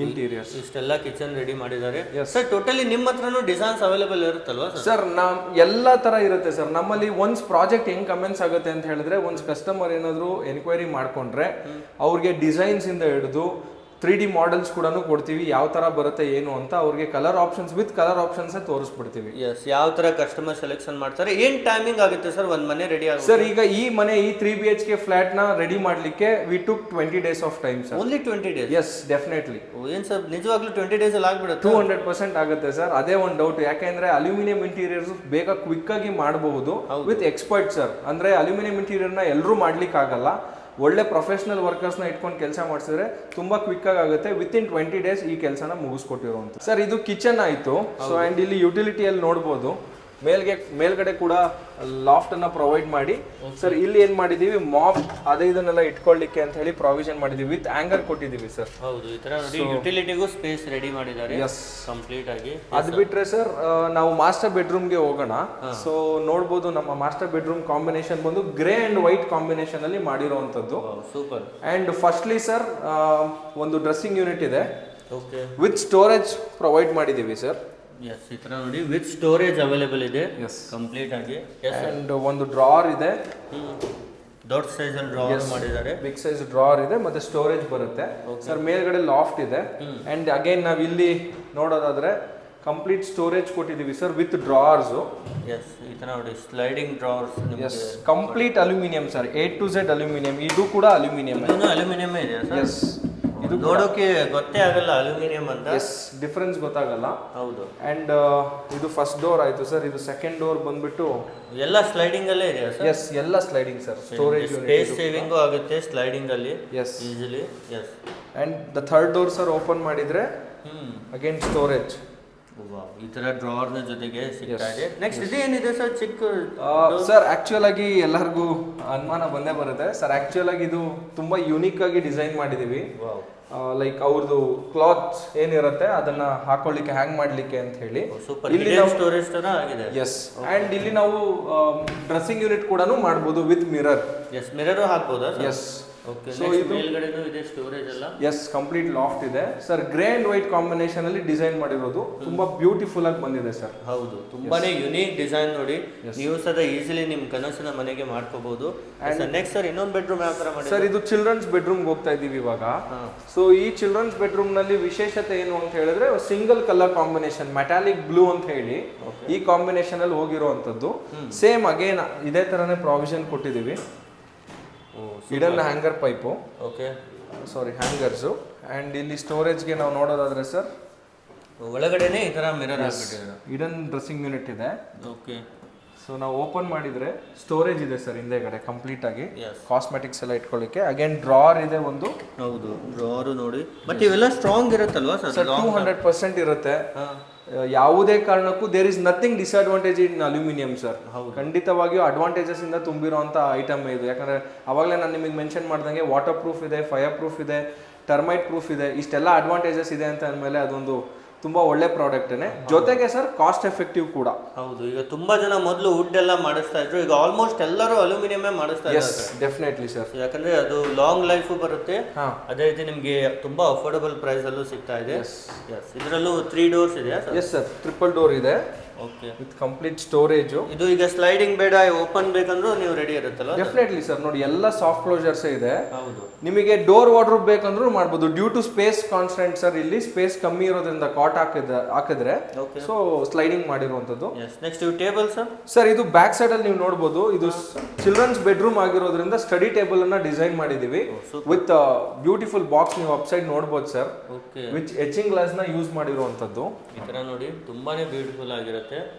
A: ಇಂಟೀರಿಯರ್ಸ್
B: ಇಷ್ಟೆಲ್ಲ ಕಿಚನ್ ರೆಡಿ ಮಾಡಿದ್ದಾರೆ ಸರ್. ಟೋಟಲಿ ನಿಮ್ಮ ಹತ್ರನೂ ಡಿಸೈನ್ಸ್ ಅವೈಲೇಬಲ್ ಇರುತ್ತಲ್ವಾ
A: ಸರ್? ಎಲ್ಲ ತರ ಇರುತ್ತೆ ಸರ್ ನಮ್ಮಲ್ಲಿ. ಒನ್ಸ್ ಪ್ರಾಜೆಕ್ಟ್ ಹೆಂಗ್ ಕಮೆನ್ಸ್ ಆಗುತ್ತೆ ಅಂತ ಹೇಳಿದ್ರೆ, ಒನ್ಸ್ ಕಸ್ಟಮರ್ ಏನಾದ್ರು ಎನ್ಕ್ವೈರಿ ಮಾಡ್ಕೊಂಡ್ರೆ ಅವ್ರಿಗೆ ಡಿಸೈನ್ಸ್ ಇಂದ ಹಿಡಿದು 3D ಮಾಡೆಲ್ಸ್ ಕೂಡ ಕೊಡ್ತೀವಿ. ಯಾವ ತರ ಬರುತ್ತೆ ಏನು ಅಂತ ಅವ್ರಿಗೆ colour options with colour options ತೋರಿಸ್ಬಿಡ್ತೀವಿ.
B: ಯಾವ ತರ ಕಸ್ಟಮರ್ ಸೆಲೆಕ್ಷನ್ ಮಾಡ್ತಾರೆ. ಏನ್ ಟೈಮಿಂಗ್ ಆಗುತ್ತೆ ಸರ್ ಒಂದ್ ಮನೆ ರೆಡಿ ಆಗುತ್ತೆ?
A: ಸರ್ ಈಗ ಈ 3 BHK ಫ್ಲಾಟ್ ನ ರೆಡಿ ಮಾಡ್ಲಿಕ್ಕೆ we took 20 days of time sir.
B: Only 20 days?
A: Yes definitely.
B: ಏನ್ ಸರ್ ನಿಜವಾಗ್ಲೂ 20 days ಅಲ್ಲಿ ಆಗ್ಬಿಡುತ್ತೆ?
A: 200% ಆಗುತ್ತೆ ಸರ್. ಅದೇ ಒಂದು ಡೌಟ್, ಯಾಕೆಂದ್ರೆ ಅಲ್ಯೂಮಿನಿಯಂ ಇಂಟೀರಿಯರ್ಸ್ ಬೇಗ ಕ್ವಿಕ್ ಆಗಿ ಮಾಡಬಹುದು ವಿತ್ ಎಕ್ಸ್ಪರ್ಟ್ ಸರ್. ಅಂದ್ರೆ ಅಲ್ಯೂಮಿನಿಯಂ ಇಂಟೀರಿಯರ್ ನ ಎಲ್ಲರೂ ಮಾಡ್ಲಿಕ್ಕೆ ಆಗಲ್ಲ. ಒಳ್ಳೆ ಪ್ರೊಫೆಷನಲ್ ವರ್ಕರ್ಸ್ ನ ಇಟ್ಕೊಂಡು ಕೆಲಸ ಮಾಡಿಸಿದ್ರೆ ತುಂಬಾ ಕ್ವಿಕ್ ಆಗುತ್ತೆ. ವಿತಿನ್ 20 days ಈ ಕೆಲಸನ ಮುಗಿಸ್ಕೊಟ್ಟಿರುವಂತ ಸರ್. ಇದು ಕಿಚನ್ ಆಯ್ತು. ಸೊ ಅಂಡ್ ಇಲ್ಲಿ ಯುಟಿಲಿಟಿಯಲ್ಲಿ ನೋಡ್ಬೋದು, ಮೇಲ್ಗಡೆ ಕೂಡ ಲಾಫ್ಟ್ ಅನ್ನ ಪ್ರೊವೈಡ್ ಮಾಡಿ ಸರ್. ಇಲ್ಲಿ ಏನ್ ಮಾಡಿದೀವಿ, ಮಾಪ್ ಅದೇ ಇದನ್ನೆಲ್ಲ ಇಟ್ಕೊಳ್ಳಿಕ್ಕೆ ಅಂತ ಹೇಳಿ ಪ್ರಾವಿಷನ್ ಮಾಡಿದೀವಿ. ವಿತ್ ಆಂಗರ್ ಕೊಟ್ಟಿದೀವಿ ಸರ್.
B: ಹೌದು, ಈ ತರ ನೋಡಿ ಯುಟಿಲಿಟಿಗೂ ಸ್ಪೇಸ್ ರೆಡಿ ಮಾಡಿದ್ದಾರೆ ಕಂಪ್ಲೀಟ್ ಆಗಿ.
A: ಅದ್ ಬಿಟ್ರೆ ಸರ್ ನಾವು ಮಾಸ್ಟರ್ ಬೆಡ್ರೂಮ್ ಗೆ ಹೋಗೋಣ. ಸೊ ನೋಡ್ಬೋದು, ನಮ್ಮ ಮಾಸ್ಟರ್ ಬೆಡ್ರೂಮ್ ಕಾಂಬಿನೇಷನ್ ಬಂದು ಗ್ರೇ ಅಂಡ್ ವೈಟ್ ಕಾಂಬಿನೇಷನ್ ಅಲ್ಲಿ ಮಾಡಿರುವಂತದ್ದು.
B: ಸೂಪರ್.
A: ಅಂಡ್ ಫಸ್ಟ್ಲಿ ಸರ್ ಒಂದು ಡ್ರೆಸ್ಸಿಂಗ್ ಯೂನಿಟ್ ಇದೆ ವಿತ್ ಸ್ಟೋರೇಜ್ ಪ್ರೊವೈಡ್ ಮಾಡಿದೀವಿ ಸರ್.
B: ಈ ತರ ನೋಡಿ ವಿತ್ ಸ್ಟೋರೇಜ್ ಅವೈಲೇಬಲ್ ಇದೆ ಕಂಪ್ಲೀಟ್ ಆಗಿ.
A: ಅಂಡ್ ಒಂದು ಡ್ರಾವರ್ ಇದೆ,
B: ದೊಡ್ಡ ಸೈಜ್ ಅಲ್ಲಿ ಡ್ರಾವರ್ ಮಾಡಿದ್ದಾರೆ.
A: ಬಿಗ್ ಸೈಜ್ ಡ್ರಾವರ್ ಇದೆ, ಮತ್ತೆ ಸ್ಟೋರೇಜ್ ಬರುತ್ತೆ ಸರ್. ಮೇಲ್ಗಡೆ ಲಾಫ್ಟ್ ಇದೆ. ಅಂಡ್ ಅಗೈನ್ ನಾವ್ ಇಲ್ಲಿ ನೋಡೋದಾದ್ರೆ ಕಂಪ್ಲೀಟ್ ಸ್ಟೋರೇಜ್ ಕೊಟ್ಟಿದೀವಿ ಸರ್ ವಿತ್ ಡ್ರಾವರ್ಸ್.
B: ಈ ತರ ನೋಡಿ sliding drawers.
A: Complete aluminium sir, A to Z aluminium. ಇದು ಕೂಡ ಅಲ್ಯೂಮಿನಿಯಂ.
B: ಅಲ್ಯೂಮಿನಿಯಂ ಇದೆ ಸರ್.
A: ಎಸ್,
B: ಇದು ನೋಡೋಕೆ ಗೊತ್ತೇ ಆಗಲ್ಲ ಅಲ್ಯೂಮಿನಿಯಂ ಅಂತ.
A: ಎಸ್, ಡಿಫರೆನ್ಸ್ ಗೊತ್ತಾಗಲ್ಲ.
B: ಹೌದು.
A: ಅಂಡ್ ಇದು ಫಸ್ಟ್ ಡೋರ್ ಆಯ್ತು ಸರ್. ಇದು ಸೆಕೆಂಡ್ ಡೋರ್ ಬಂದ್ಬಿಟ್ಟು
B: ಎಲ್ಲ ಸ್ಲೈಡಿಂಗ್ ಅಲ್ಲೇ ಇದೆ ಸರ್.
A: ಎಸ್, ಎಲ್ಲ sliding sir. Storage
B: space saving ಆಗುತ್ತೆ ಸ್ಲೈಡಿಂಗ್ ಅಲ್ಲಿ. Yes, easily. Yes.
A: And the third door sir open ಮಾಡಿದ್ರೆ ಅಗೇನ್ ಸ್ಟೋರೇಜ್.
B: ಈ ತರ ಡ್ರಾವರ್ ನ ಜೊತೆಗೆ ಸಿಗ್ತಾ ಇದೆ. ನೆಕ್ಸ್ಟ್ ಇದು ಏನಿದೆ ಸರ್? ಚಿಕ್ಕ
A: ಸರ್ ಆಕ್ಚುಯಲ್ ಆಗಿ ಎಲ್ಲರಿಗೂ ಅನುಮಾನ ಬಂದೇ ಬರುತ್ತೆ ಸರ್. ಆಕ್ಚುಯಲ್ ಆಗಿ ಇದು ತುಂಬಾ ಯುನೀಕ್ ಆಗಿ ಡಿಸೈನ್ ಮಾಡಿದೀವಿ. ಲೈಕ್ ಅವ್ರದ್ದು ಕ್ಲಾತ್ ಏನಿರುತ್ತೆ ಅದನ್ನ ಹಾಕೊಳ್ಳಿಕ್ಕೆ, ಹ್ಯಾಂಗ್ ಮಾಡ್ಲಿಕ್ಕೆ ಅಂತ ಹೇಳಿ.
B: ಇಲ್ಲಿ ಸ್ಟೋರೇಜ್ ತರ ಆಗಿದೆ.
A: ಎಸ್. ಅಂಡ್ ಇಲ್ಲಿ ನಾವು ಡ್ರೆಸ್ಸಿಂಗ್ ಯೂನಿಟ್ ಕೂಡ ಮಾಡಬಹುದು ವಿತ್ ಮಿರರ್.
B: ಎಸ್, ಮಿರರ್ ಹಾಕಬಹುದಾ?
A: ಎಸ್,
B: ಓಕೆ
A: ಸೊ ಇದು
B: ಮೇಲ್ಗಡೆನೂ ಇದೆ ಸ್ಟೋರೇಜ್ ಎಲ್ಲ.
A: ಎಸ್ ಕಂಪ್ಲೀಟ್ ಲಾಫ್ಟ್ ಇದೆ sir. Grey and white combination ಅಲ್ಲಿ ಡಿಸೈನ್ ಮಾಡಿರೋದು ತುಂಬಾ ಬ್ಯೂಟಿಫುಲ್ ಆಗಿ ಬಂದಿದೆ ಸರ್.
B: ಹೌದು, ತುಂಬಾನೇ ಯುನೀಕ್ ಡಿಸೈನ್ ನೋಡಿ. ನೀವು ಸದಾ ಈಸಿಲಿ ನಿಮ್ ಕನಸಿನ ಮನೆಗೆ ಮಾಡ್ಕೋಬಹುದು. ನೆಕ್ಸ್ಟ್ ಸರ್ ಇನ್ನೊಂದು ಬೆಡ್ರೂಮ್ ಯಾವ ತರ ಮಾಡಿ
A: ಸರ್? ಇದು ಚಿಲ್ಡ್ರನ್ಸ್ ಬೆಡ್ರೂಮ್ ಹೋಗ್ತಾ ಇದೀವಿ ಇವಾಗ. ಸೊ ಈ ಚಿಲ್ಡ್ರನ್ಸ್ ಬೆಡ್ರೂಮ್ ನಲ್ಲಿ ವಿಶೇಷತೆ ಏನು ಅಂತ ಹೇಳಿದ್ರೆ single colour combination metallic blue ಅಂತ ಹೇಳಿ ಈ ಕಾಂಬಿನೇಷನ್ ಅಲ್ಲಿ ಹೋಗಿರುವಂತದ್ದು. ಸೇಮ್ ಅಗೇನ್ ಇದೇ ತರನೇ ಪ್ರಾವಿಷನ್ ಕೊಟ್ಟಿದೀವಿ. Hidden hanger pipe,
B: okay
A: sorry hangers. And ಇಲ್ಲಿ ಸ್ಟೋರೇಜ್ಗೆ ನಾವು ನೋಡೋದಾದ್ರೆ ಸರ್
B: ಒಳಗಡೆನೆ ಈ ಥರ ಮಿರರ್ ಹಾಕ್ಬಿಟ್ಟಿದ್ದಾರೆ.
A: ಹಿಡನ್ ಡ್ರೆಸ್ಸಿಂಗ್ ಯೂನಿಟ್ ಇದೆ.
B: ಓಕೆ
A: ಸೊ ನಾವು ಓಪನ್ ಮಾಡಿದ್ರೆ ಸ್ಟೋರೇಜ್ ಇದೆ ಸರ್ ಹಿಂದೆಗಡೆ ಕಂಪ್ಲೀಟ್ ಆಗಿ. ಕಾಸ್ಮೆಟಿಕ್ಸ್ ಎಲ್ಲ ಇಟ್ಕೊಳ್ಳಿಕ್ಕೆ. ಅಗೇನ್ ಡ್ರಾರ್ ಇದೆ ಒಂದು.
B: ಹೌದು, ಡ್ರಾರು ನೋಡಿ. ಮತ್ತೆ ಇವೆಲ್ಲ ಸ್ಟ್ರಾಂಗ್ ಇರುತ್ತಲ್ವಾ ಸರ್?
A: 200% ಇರುತ್ತೆ. ಯಾವುದೇ ಕಾರಣಕ್ಕೂ there is nothing disadvantage in aluminium sir. ಖಂಡಿತವಾಗಿಯೂ ಅಡ್ವಾಂಟೇಜಸ್ ಇಂದ ತುಂಬಿರುವಂತ ಐಟಮ್ ಇದು. ಯಾಕಂದ್ರೆ ಅವಾಗಲೇ ನಾನು ನಿಮಗೆ ಮೆನ್ಷನ್ ಮಾಡ್ದಂಗೆ ವಾಟರ್ ಪ್ರೂಫ್ ಇದೆ, ಫೈರ್ ಪ್ರೂಫ್ ಇದೆ, ಟರ್ಮೈಟ್ ಪ್ರೂಫ್ ಇದೆ. ಇಷ್ಟೆಲ್ಲ ಅಡ್ವಾಂಟೇಜಸ್ ಇದೆ ಅಂತ ಅಂದಮೇಲೆ ಅದೊಂದು ತುಂಬಾ ಒಳ್ಳೆ ಪ್ರಾಡಕ್ಟ್ನೇ. ಜೊತೆಗೆ ಸರ್ ಕಾಸ್ಟ್ ಎಫೆಕ್ಟಿವ್ ಕೂಡ.
B: ಹೌದು, ಈಗ ತುಂಬಾ ಜನ ಮೊದಲು ವುಡ್ ಎಲ್ಲ ಮಾಡಿಸ್ತಾ ಇದ್ರು, ಈಗ ಆಲ್ಮೋಸ್ಟ್ ಎಲ್ಲರೂ ಅಲ್ಯೂಮಿನಿಯಂ ಮಾಡಿಸ್ತಾ ಇದ್ದಾರೆ.
A: Definitely sir.
B: ಯಾಕಂದ್ರೆ ಅದು ಲಾಂಗ್ ಲೈಫ್ ಬರುತ್ತೆ, ಅದೇ ರೀತಿ ನಿಮ್ಗೆ ತುಂಬಾ ಅಫೋರ್ಡಬಲ್ ಪ್ರೈಸ್ ಅಲ್ಲೂ ಸಿಗ್ತಾ ಇದೆ. ಇದರಲ್ಲೂ 3 ಡೋರ್ಸ್ ಇದೆ.
A: ಎಸ್ ಸರ್, ಟ್ರಿಪಲ್ ಡೋರ್ ಇದೆ.
B: Okay,
A: with complete storage.
B: ಇದು ಈಗ ಸ್ಲೈಡಿಂಗ್ ಬೇಡ, ಓಪನ್ ಬೇಕಂದ್ರೂ ನೀವು ರೆಡಿ ಇರುತ್ತಲ್ಲ?
A: Definitely sir. ನೋಡಿ ಎಲ್ಲ ಸಾಫ್ಟ್ ಕ್ಲೋಸರ್ಸ್ ಇದೆ.
B: ಹೌದು,
A: ನಿಮಗೆ ಡೋರ್ ವಾರ್ಡ್ರೋಬ್ ಬೇಕಂದ್ರೂ ಮಾಡ್ಬೋದು. Due to space constant sir, ಇಲ್ಲಿ ಸ್ಪೇಸ್ ಕಮ್ಮಿ ಇರೋದ್ರಿಂದ ಕಾಟ್ ಹಾಕಿದ್ರೆ ಸೊ ಸ್ಲೈಡಿಂಗ್ ಮಾಡಿರುವಂತದ್ದು.
B: ನೆಕ್ಸ್ಟ್ ಇವು ಟೇಬಲ್ ಸರ್.
A: ಸರ್ ಇದು ಬ್ಯಾಕ್ ಸೈಡ್ ಅಲ್ಲಿ ನೀವು ನೋಡಬಹುದು. ಇದು ಚಿಲ್ಡ್ರನ್ಸ್ ಬೆಡ್ರೂಮ್ ಆಗಿರೋದ್ರಿಂದ ಸ್ಟಡಿ ಟೇಬಲ್ ಅನ್ನ ಡಿಸೈನ್ ಮಾಡಿದೀವಿ ವಿತ್ ಬ್ಯೂಟಿಫುಲ್ ಬಾಕ್ಸ್. ನೀವು ಅಪ್ ಸೈಡ್ ನೋಡಬಹುದು ಸರ್. ವಿತ್ ಎಚಿಂಗ್ ಗ್ಲಾಸ್ ನ ಯೂಸ್ ಮಾಡಿರುವಂತದ್ದು.
B: ಈ ತರ ನೋಡಿ ತುಂಬಾನೇ ಬ್ಯೂಟಿಫುಲ್ ಆಗಿರುತ್ತೆ.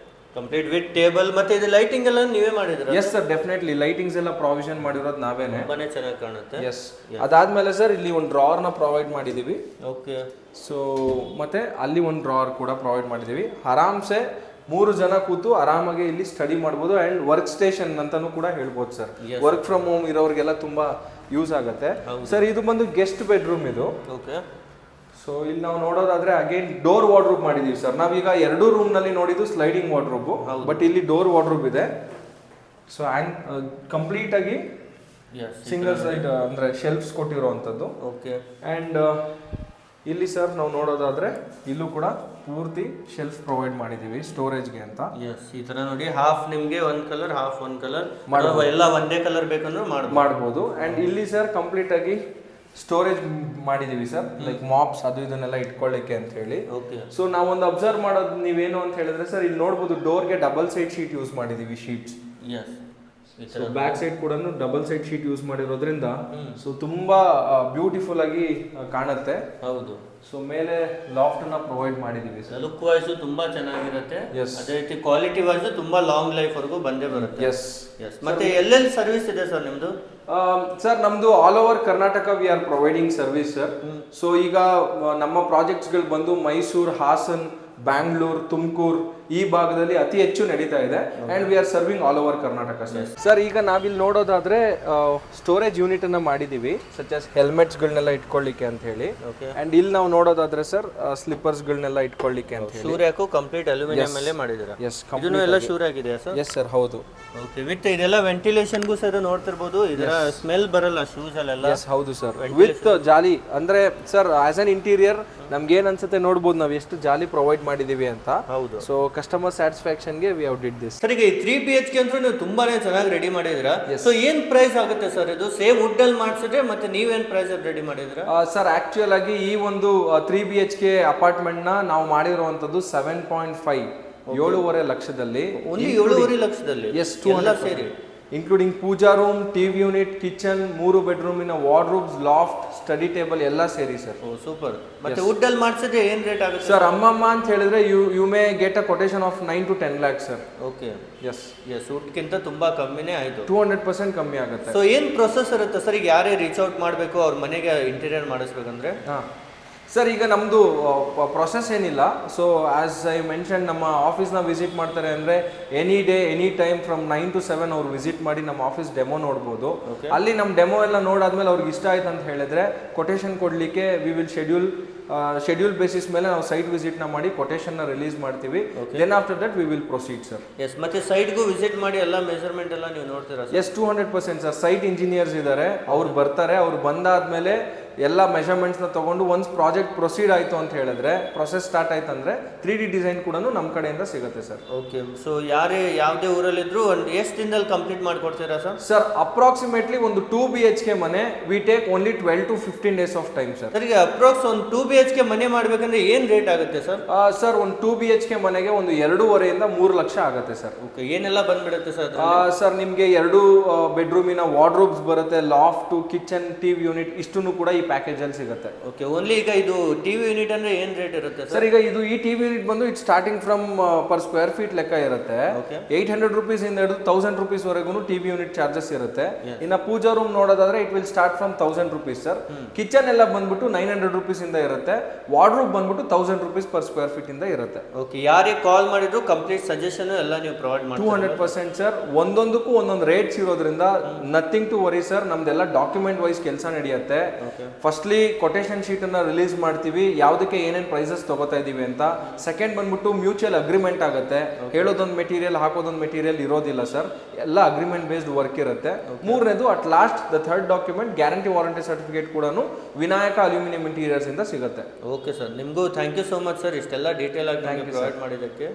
B: Complete with table. ಮತ್ತೆ ಇದು ಲೈಟಿಂಗ್ ಎಲ್ಲ ನೀವೇ ಮಾಡಿದ್ರೆ?
A: ಎಸ್ ಸರ್, ಡೆಫಿನೆಟ್ಲಿ ಲೈಟಿಂಗ್ಸ್ ಎಲ್ಲ ಪ್ರಾವಿಷನ್ ಮಾಡಿರೋದು ನಾವೇನೆ.
B: ತುಂಬಾನೇ ಚೆನ್ನಾಗಿ ಕಾಣುತ್ತೆ.
A: ಎಸ್. ಅದಾದ್ಮೇಲೆ ಸರ್ ಇಲ್ಲಿ ಒಂದು ಡ್ರಾವರ್ ನ ಪ್ರೊವೈಡ್ ಮಾಡಿದೀವಿ.
B: ಓಕೆ.
A: ಸೊ ಮತ್ತೆ ಅಲ್ಲಿ ಒಂದು ಡ್ರಾವರ್ ಕೂಡ ಪ್ರೊವೈಡ್ ಮಾಡಿದೀವಿ. ಆರಾಮ್ಸೆ 3 ಜನ ಕೂತು ಆರಾಮಾಗಿ ಇಲ್ಲಿ ಸ್ಟಡಿ ಮಾಡ್ಬೋದು. ಅಂಡ್ ವರ್ಕ್ ಸ್ಟೇಷನ್ ಅಂತಾನು ಕೂಡ ಹೇಳ್ಬೋದು ಸರ್. ವರ್ಕ್ ಫ್ರಮ್ ಹೋಮ್ ಇರೋರಿಗೆಲ್ಲ ತುಂಬಾ ಯೂಸ್ ಆಗುತ್ತೆ ಸರ್. ಇದು ಬಂದು ಗೆಸ್ಟ್ ಬೆಡ್ರೂಮ್ ಇದು.
B: ಓಕೆ.
A: ಸೊ ಇಲ್ಲಿ ನಾವು ನೋಡೋದಾದ್ರೆ ಅಗೇನ್ ಡೋರ್ ವಾರ್ಡ್ರೋಬ್ ಮಾಡಿದೀವಿ ಸರ್. ನಾವೀಗ 2 ರೂಮ್ ನಲ್ಲಿ ನೋಡಿದ್ದು ಸ್ಲೈಡಿಂಗ್ ವಾರ್ಡ್ರೋಬ್, ಬಟ್ ಇಲ್ಲಿ ಡೋರ್ ವಾರ್ಡ್ರೋಬ್ ಇದೆ. ಸೊ ಕಂಪ್ಲೀಟ್ ಆಗಿ ಸಿಂಗಲ್ ಸೈಡ್ ಅಂದ್ರೆ ಶೆಲ್ಫ್ಸ್ ಕೊಟ್ಟಿರುವಂತದ್ದು.
B: ಓಕೆ.
A: ಅಂಡ್ ಇಲ್ಲಿ ಸರ್ ನಾವು ನೋಡೋದಾದ್ರೆ ಇಲ್ಲೂ ಕೂಡ ಪೂರ್ತಿ ಶೆಲ್ಫ್ ಪ್ರೊವೈಡ್ ಮಾಡಿದೀವಿ ಸ್ಟೋರೇಜ್ಗೆ ಅಂತ.
B: ಎಸ್, ಈ ತರ ನೋಡಿ ಹಾಫ್ ನಿಮ್ಗೆ ಒಂದ್ ಕಲರ್, ಹಾಫ್ ಒಂದ್ ಕಲರ್, ಎಲ್ಲ ಒಂದೇ ಕಲರ್ ಬೇಕಂದ್ರೆ
A: ಮಾಡ್ಬೋದು. ಅಂಡ್ ಇಲ್ಲಿ ಸರ್ ಕಂಪ್ಲೀಟ್ ಆಗಿ ಸ್ಟೋರೇಜ್ ಮಾಡಿದೀವಿ ಸರ್. ಲೈಕ್ ಮಾಪ್ಸ್ ಅದು ಇದನ್ನೆಲ್ಲ ಇಟ್ಕೊಳ್ಳಿಕ್ಕೆ ಅಂತ ಹೇಳಿ. ಸೊ ನಾವೊಂದು ಅಬ್ಸರ್ವ್ ಮಾಡೋದು ನೀವೇನು ಅಂತ ಹೇಳಿದ್ರೆ ಸರ್, ಇಲ್ಲಿ ನೋಡ್ಬೋದು ಡೋರ್ಗೆ ಡಬಲ್ ಸೈಡ್ ಶೀಟ್ ಯೂಸ್ ಮಾಡಿದೀವಿ. ಶೀಟ್ಸ್ ಬ್ಯಾಕ್ ಸೈಡ್ ಕೂಡ ಡಬಲ್ ಸೈಡ್ ಶೀಟ್ ಯೂಸ್ ಮಾಡಿರೋದ್ರಿಂದ ಸೊ ತುಂಬಾ ಬ್ಯೂಟಿಫುಲ್ ಆಗಿ ಕಾಣುತ್ತೆ.
B: ಹೌದು.
A: ಸೊ ಮೇಲೆ ಲಾಫ್ಟ್ ನ ಪ್ರೊವೈಡ್ ಮಾಡಿದೀವಿ ಸರ್.
B: ಲುಕ್ ವೈಸ್ ತುಂಬಾ ಚೆನ್ನಾಗಿರುತ್ತೆ. ಅದೇ ರೀತಿ ಕ್ವಾಲಿಟಿ ವೈಸ್ ತುಂಬಾ ಲಾಂಗ್ ಲೈಫ್ ವರೆಗೂ ಬಂದೇ ಬರುತ್ತೆ.
A: ಎಸ್.
B: ಮತ್ತೆ ಎಲ್ಲೆಲ್ಲಿ ಸರ್ವಿಸ್ ಇದೆ ಸರ್ ನಿಮ್ದು?
A: ಸರ್ ನಮ್ದು all over Karnataka we are providing service sir. So ಈಗ ನಮ್ಮ ಪ್ರಾಜೆಕ್ಟ್ಸ್ಗಳು ಬಂದು ಮೈಸೂರು, ಹಾಸನ್, ಬ್ಯಾಂಗ್ಳೂರ್, ತುಮಕೂರು ಈ ಭಾಗದಲ್ಲಿ ಅತಿ ಹೆಚ್ಚು ನಡೀತಾ ಇದೆ. And we are serving all over Karnataka sir. Sir ಈಗ ನಾವಿಲ್ಲಿ ನೋಡೋದಾದ್ರೆ ಸ್ಟೋರೇಜ್ ಯೂನಿಟ್ ಅನ್ನ ಮಾಡಿದೀವಿ, ಸಚ್ ಆಸ್ ಹೆಲ್ಮೆಟ್ಸ್ ಗಳನ್ನೆಲ್ಲ ಇಟ್ಕೊಳ್ಳಿಕ್ಕೆ ಅಂತ ಹೇಳಿ. ಅಂಡ್ ಇಲ್ಲಿ ನಾವು ನೋಡೋದಾದ್ರೆ ಸರ್ ಸ್ಲಿಪ್ಪರ್ಸ್ ಗಳನ್ನೆಲ್ಲ ಇಟ್ಕೊಳ್ಳಿಕ್ಕೆ ಅಂತ ಹೇಳಿ.
B: ಶೂರ್ಯಾಕು ಕಂಪ್ಲೀಟ್ ಅಲ್ಯೂಮಿನಿಯಂ ಅಲ್ಲೇ ಮಾಡಿದ್ದೀರಾ?
A: ಎಸ್,
B: ಇದನ್ನು ಎಲ್ಲ ಶೂರ್ ಆಗಿದೆಯಾ ಸರ್?
A: ಎಸ್ ಸರ್, ಹೌದು.
B: ಓಕೆ. ವಿತ್ ಇದೆಲ್ಲ ವೆಂಟಿಲೇಷನ್ಗೂ ಸರ್ ನೋಡ್ತಿರ್ಬೋದು, ಇದರ ಸ್ಮೆಲ್ ಬರಲ್ಲ ಶೂಸ್ ಅಲ್ಲೆಲ್ಲ.
A: ಎಸ್, ಹೌದು ಸರ್. ವಿತ್ ಜಾಲಿ ಅಂದ್ರೆ ಸರ್ ಆಸ್ ಅನ್ ಇಂಟೀರಿಯರ್ ನಮ್ಗೆ ಏನ್ ಅನ್ಸುತ್ತೆ ನೋಡ್ಬೋದು ನಾವು ಎಷ್ಟು ಜಾಲಿ ಪ್ರೊವೈಡ್ ಮಾಡಿದೀವಿ ಅಂತ.
B: ಹೌದು.
A: ಸೊ ಕಸ್ಟಮರ್ ಸ್ಯಾಟಿಸ್ಫ್ಯಾಕ್ಷನ್ ಗೆ we have did this.
B: Sir ಈಗ ಈ 3 BHK ಅಂತೂ ನೀವು ತುಂಬಾನೇ ಚೆನ್ನಾಗಿ ರೆಡಿ ಮಾಡಿದಿರಾ. ಸೊ ಏನ್ ಪ್ರೈಸ್ ಆಗುತ್ತೆ ಸರ್ ಇದು? ಸೇಮ್ ವುಡ್ ಅಲ್ಲಿ ಮಾಡಿಸಿದ್ರೆ ಮತ್ತೆ ನೀವೇನ್ ಪ್ರೈಸ್ ಅಲ್ಲಿ ರೆಡಿ ಮಾಡಿದಿರಾ?
A: ಸರ್ ಆಕ್ಚುಯಲ್ ಆಗಿ ಈ ಒಂದು 3 BHK ಅಪಾರ್ಟ್ಮೆಂಟ್ ನ ನಾವು ಮಾಡಿರುವಂತದ್ದು 7.5 7.5 ಲಕ್ಷದಲ್ಲಿ.
B: ಓನ್ಲಿ 7.5 ಲಕ್ಷದಲ್ಲಿ?
A: ಎಸ್, 200
B: ಸೇರಿ
A: including puja room, TV unit, kitchen, 3 ಬೆಡ್ರೂಮಿನ ವಾರ್ಡ್ರೂಬ್ಸ್, ಲಾಫ್ಟ್, ಸ್ಟಡಿ ಟೇಬಲ್ ಎಲ್ಲ ಸೇರಿ ಸರ್.
B: ಸೂಪರ್. ಮತ್ತೆ ವುಡ್ ಅಲ್ಲಿ ಮಾಡಿಸಿದ್ರೆ ಏನ್ ರೇಟ್ ಆಗುತ್ತೆ
A: ಸರ್? ಅಮ್ಮಮ್ಮ ಅಂತ ಹೇಳಿದ್ರೆ you may get a quotation of 9 to 10 lakhs sir.
B: Okay.
A: Yes.
B: ವುಡ್ಗಿಂತ ತುಂಬಾ ಕಮ್ಮಿನೇ ಆಯ್ತು.
A: 200% ಕಮ್ಮಿ ಆಗುತ್ತೆ.
B: ಸೊ ಏನ್ ಪ್ರೊಸೆಸ್ ಇರುತ್ತೆ ಸರ್? ಈಗ ಯಾರೇ ರೀಚ್ ಔಟ್ ಮಾಡಬೇಕು ಅವ್ರ ಮನೆಗೆ ಇಂಟೀರಿಯರ್ ಮಾಡಿಸ್ಬೇಕಂದ್ರೆ?
A: ಸರ್ ಈಗ ನಮ್ಮದು ಪ್ರೊಸೆಸ್ ಏನಿಲ್ಲ. ಸೊ ಆಸ್ ಐ ಮೆನ್ಷನ್, ನಮ್ಮ ಆಫೀಸ್ನ ವಿಸಿಟ್ ಮಾಡ್ತಾರೆ ಅಂದರೆ any day any time from 9 to 7 ಅವ್ರು ವಿಸಿಟ್ ಮಾಡಿ ನಮ್ಮ ಆಫೀಸ್ ಡೆಮೋ ನೋಡ್ಬೋದು. ಅಲ್ಲಿ ನಮ್ಮ ಡೆಮೋ ಎಲ್ಲ ನೋಡಾದ್ಮೇಲೆ ಅವ್ರಿಗೆ ಇಷ್ಟ ಆಯ್ತು ಅಂತ ಹೇಳಿದ್ರೆ ಕೊಟೇಶನ್ ಕೊಡಲಿಕ್ಕೆ we will schedule schedule basis ಮೇಲೆ ನಾವು ಸೈಟ್ ವಿಸಿಟ್ ನ ಮಾಡಿ ಕೊಟೇಶನ್ ನ ರಿಲೀಸ್ ಮಾಡ್ತೀವಿ. Then after that we will proceed sir.
B: Yes, ಮತ್ತೆ ಸೈಟ್ಗೂ ವಿಸಿಟ್ ಮಾಡಿ ಎಲ್ಲ ಮೆಜರ್ಮೆಂಟ್ ಎಲ್ಲ ನೀವು ನೋಡ್ತೀರಾ?
A: S, 200% sir. ಸೈಟ್ ಇಂಜಿನಿಯರ್ಸ್ ಇದ್ದಾರೆ, ಅವ್ರು ಬರ್ತಾರೆ. ಅವ್ರು ಬಂದಾದ್ಮೇಲೆ ಎಲ್ಲ ಮೆಷರ್ಮೆಂಟ್ಸ್ನ ತಗೊಂಡು ಒನ್ಸ್ ಪ್ರಾಜೆಕ್ಟ್ ಪ್ರೊಸೀಡ್ ಆಯಿತು ಅಂತ ಹೇಳಿದ್ರೆ, ಪ್ರೊಸೆಸ್ ಸ್ಟಾರ್ಟ್ ಆಯ್ತು ಅಂದರೆ 3D ಡಿಸೈನ್ ಕೂಡ ನಮ್ಮ ಕಡೆಯಿಂದ ಸಿಗುತ್ತೆ ಸರ್.
B: ಓಕೆ, ಸೊ ಯಾವುದೇ ಊರಲ್ಲಿದ್ರು ಒಂದು ಎಷ್ಟು ದಿನದಲ್ಲಿ ಕಂಪ್ಲೀಟ್ ಮಾಡಿಕೊಡ್ತೀರಾ ಸರ್?
A: ಸರ್, ಅಪ್ರಾಕ್ಸಿಮೇಟ್ಲಿ ಒಂದು 2 BHK ಮನೆ we take only 12 to 15 days of time sir.
B: Sir, ಈಗ ಅಪ್ರಾಕ್ಸ್ ಒಂದು 2 BHK ಮನೆ ಮಾಡಬೇಕಂದ್ರೆ ಏನು ರೇಟ್ ಆಗುತ್ತೆ ಸರ್?
A: ಸರ್, ಒಂದು 2 BHK ಮನೆಗೆ ಒಂದು 2.5 ಇಂದ 3 ಲಕ್ಷ ಆಗುತ್ತೆ ಸರ್.
B: ಓಕೆ, ಏನೆಲ್ಲ ಬಂದ್ಬಿಡುತ್ತೆ ಸರ್?
A: ಸರ್, ನಿಮಗೆ 2 ಬೆಡ್ರೂಮಿನ ವಾರ್ಡ್ರೋಬ್ಸ್ ಬರುತ್ತೆ, ಲಾಫ್ಟ್, ಕಿಚನ್, ಟಿವಿ ಯೂನಿಟ್ ಇಷ್ಟನ್ನು ಕೂಡ ಈ ಪ್ಯಾಕೇಜ್ ಅಲ್ಲಿ ಸಿಗುತ್ತೆ.
B: ಓಕೆ, ಓನ್ಲಿ ಈಗ ಇದು ಟಿವಿ ಯೂನಿಟ್ ಅಂದ್ರೆ ಏನ್ ರೇಟ್ ಇರುತ್ತೆ
A: ಸರ್? ಈಗ ಇದು ಈ ಟಿವಿ ಯೂನಿಟ್ ಬಂದು it starting from per square feet ಲೆಕ್ಕ ಇರುತ್ತೆ. 800 rupees ಇಂದ ಹಿಡಿದು 1000 rupees ವರೆಗೂ ಟಿವಿ ಯೂನಿಟ್ ಚಾರ್ಜಸ್ ಇರುತ್ತೆ. ಇನ್ನ ಪೂಜಾ ರೂಮ್ ನೋಡೋದಾದ್ರೆ it will start from 1000 rupees sir. Kitchen ಎಲ್ಲ ಬಂದ್ಬಿಟ್ಟು 900 rupees ಇಂದ ಇರುತ್ತೆ. ವಾರ್ಡ್ರೋಬ್ ಬಂದ್ಬಿಟ್ಟು 1000 rupees ಪರ್ ಸ್ಕ್ವೇರ್ ಫೀಟ್ ಇಂದ ಇರುತ್ತೆ.
B: ಓಕೆ, ಯಾರೇ ಕಾಲ್ ಮಾಡಿದ್ರು ಕಂಪ್ಲೀಟ್ ಸಜೆಷನ್ ಎಲ್ಲ ನೀವು ಪ್ರೊವೈಡ್ ಮಾಡ್ತೀರಾ?
A: 200% ಸರ್. ಒಂದೊಂದಕ್ಕೂ ಒಂದೊಂದು ರೇಟ್ಸ್ ಇರೋದ್ರಿಂದ ನಥಿಂಗ್ ಟು ವರಿ ಸರ್. ನಮ್ದೆಲ್ಲ ಡಾಕ್ಯುಮೆಂಟ್ ವೈಸ್ ಕೆಲಸ ನಡೆಯುತ್ತೆ. ಫಸ್ಟ್ಲಿ ಕೊಟೇಶನ್ ಶೀಟ್ ಅನ್ನ ರಿಲೀಸ್ ಮಾಡ್ತೀವಿ, ಯಾವುದಕ್ಕೆ ಏನೇನು ಪ್ರೈಸಸ್ ತಗೋತಾ ಇದೀವಿ ಅಂತ. ಸೆಕೆಂಡ್ ಬಂದ್ಬಿಟ್ಟು ಮ್ಯೂಚುವಲ್ ಅಗ್ರಿಮೆಂಟ್ ಆಗುತ್ತೆ. ಹೇಳೋದೊಂದು ಮೆಟೀರಿಯಲ್, ಹಾಕೋದೊಂದು ಮೆಟೀರಿಯಲ್ ಇರೋದಿಲ್ಲ ಸರ್. ಎಲ್ಲ ಅಗ್ರಿಮೆಂಟ್ ಬೇಸ್ಡ್ ವರ್ಕ್ ಇರುತ್ತೆ. ಮೂರನೇದು at last the third document guarantee warranty certificate ಕೂಡ ವಿನಾಯಕ ಅಲ್ಯೂಮಿನಿಯಂ ಇಂಟೀರಿಯರ್ಸ್ ಇಂದ ಸಿಗುತ್ತೆ.
B: ಓಕೆ ಸರ್, ನಿಮಗೂ thank you so much sir, ಇಷ್ಟೆಲ್ಲ ಡೀಟೇಲ್ ಆಗಿ ಪ್ರೊವೈಡ್ ಮಾಡಿದ್ದಕ್ಕೆ.